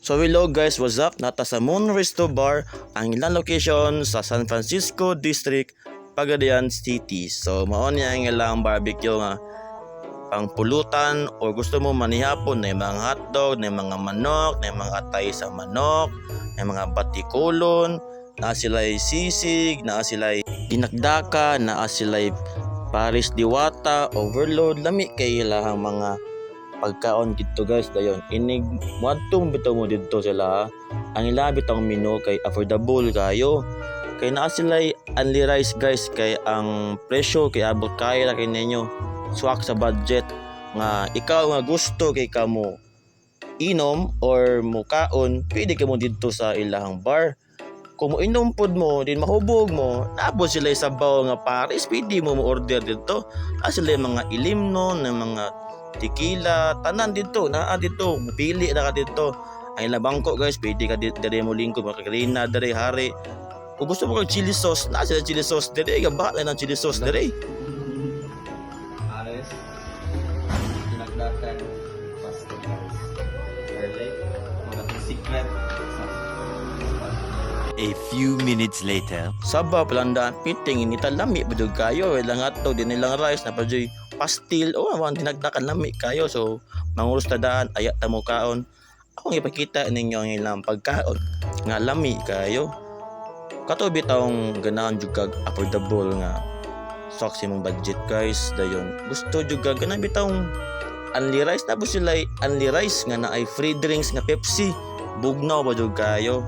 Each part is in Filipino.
So hello guys, what's up? Nata sa Moon Resto Bar, ang ilang location sa San Francisco District, Pagadian City. So mao niya ang ilang barbecue nga pang pulutan o gusto mo manihapon na mga hotdog, na mga manok, na mga atay sa manok, na mga batikulon, na sila'y sisig, na sila'y dinakdaka, na sila'y Paris Diwata, overload, lami kay ilahang mga pagkaon dito guys dayon inig muadtong bitaw mo dito sila ang ila bitong menu kay affordable kayo kay naa sila only rice guys kay ang presyo kay abot kaya ra kay ninyo swak sa budget nga ikaw nga gusto kay kamo inom or mukaon pwede ka mo dito sa ilahang bar kung mo inom pod mo din mahubog mo naabot sila sa baw nga Paris pwede mo order dito sila mga ilimno ng mga tequila, tanan dito, naa dito, mupili na ka dito. Ang ilang bangko guys, pwede ka dito, dari mo lingkod, makakarina, dari hari. Kung gusto mo kang chili sauce, naa sila chili sauce, dari, gabahan na ng chili sauce, dari. Ares, dinagdakan, pastel guys. Garlic, mga secret. A few minutes later. Saba palandaan, piting, inita lami, badog kayo, ilang ato, din ilang rice, napadyoy, pastil, ang dinagdakan lami kayo. So, manguros na daan, ayat na mo kaon. Akong ipakita ninyo ang ilang pagkaon, nga lami kayo. Kato bitawng ganahan juga affordable nga sok mong budget guys dayon gusto juga ganahan bitawng only rice na sila only rice nga na ay free drinks nga Pepsi bugnaw ba jud kayo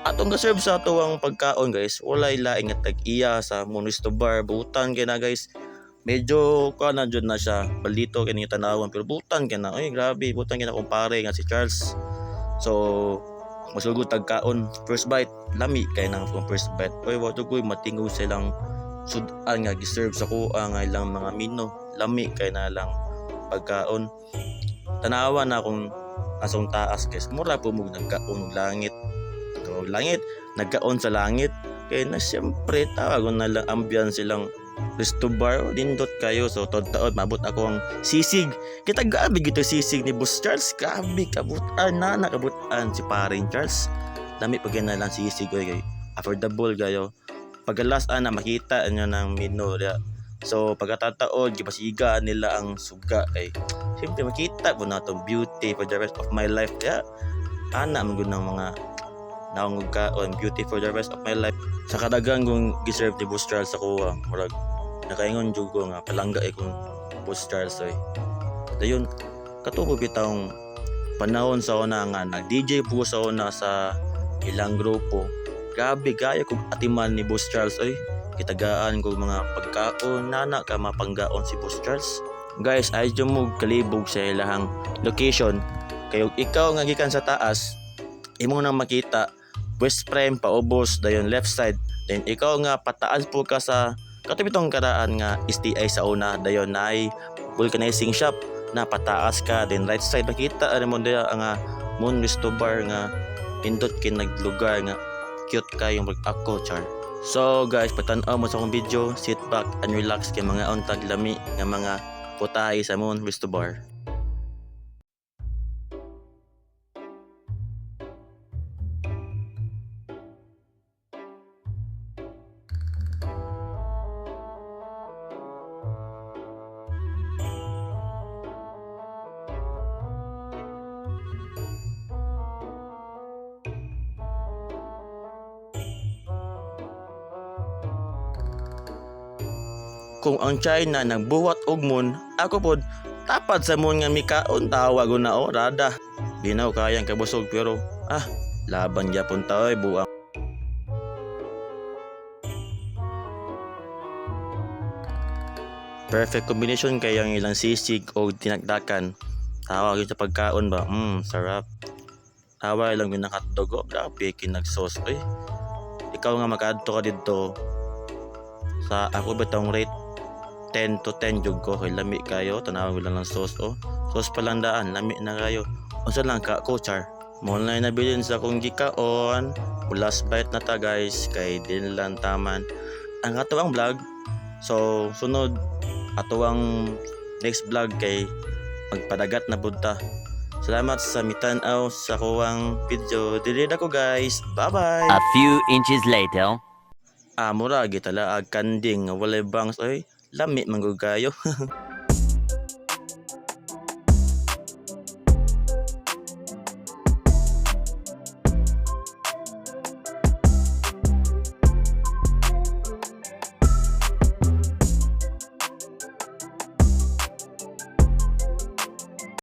atong ga-serve sa ato ang pagkaon guys walay laing nga tag-iya sa Moon Resto Bar butan kay na guys medyo kana jud na siya balito kay ni tanawon pero butan kay na oy grabe butan kay na kumpare nga si Charles so masugod tagkaon first bite lami kay nang first bite oy wa to koy matingaw silang sudan nga gi-serve sa kuha nga ilang mga mino lami kay na lang pagkaon tanawa na akong asong taas guys mura po mo nagkaon langit nagkaon sa langit kay na siyempre tawagon na lang ambiance silang Resto Bar dindot kayo so taod mabot ako ang sisig kita gabi gito sisig ni Boss Charles gabi kabutan na nakabutan si paring Charles dami pag na lang sisig kay affordable kayo pagalas na makita nyo ng menu dia so pagkatataod gipasiga nila ang suga kay siyempre makita po na itong beauty for the rest of my life kaya ana man gud ng mga naungugkaon beauty for the rest of my life sa kadagang kong giserve ni Boss Charles ako murag nakaingon jugo nga palangga kong Boss Charles oy dayon katubo bitawng panahon sa una nga nag DJ po sa una sa ilang grupo grabe gaya kong atiman ni Boss Charles oy kitagaan ko mga pagkaon nana ka mapanggaon si Boss Charles guys ay mo kalibog sa ilahang location kayo ikaw nga gikan sa taas imo nang makita West Prime paubos dayon left side then ikaw nga pataas po ka sa katubitong karaan nga STI sa una dayon na ay vulcanizing shop na pataas ka then right side makita mo dia nga Moon Resto Bar nga pindot kin naglugar nga cute kayong ako char so guys patan-aw mo sa akong video sit back and relax kay mga untag lami nga mga putahe sa Moon Resto Bar. Kung ang China nagbuwat og moon, ako pod tapad sa moon nga mikaon tawag na rada. Binaw kayang kabusog pero laban gyapon ta oy buang. Perfect combination kay ang ilang sisig o tinagdakan. Tawag sa pagkaon ba? Sarap. Tawag lang yung hotdog o grabe kinag-sauce oy. Ikaw nga makaadto ka dito sa ako betong rate 10 to 10 jug ko kay lami kayo tanawag lang ng sauce sauce palandaan lami na kayo unsa lang ka coachar mo na nabilin sa kong gikaon last bite na ta guys kay din lang taman ang atuang vlog so sunod atuang next vlog kay magpadagat na budta Salamat sa mitanaw sa kuwang video. Dili na ko guys. Bye-bye. A few inches later. Mura gitala ag kanding nga walay bangs oy. Lami man gud kayo.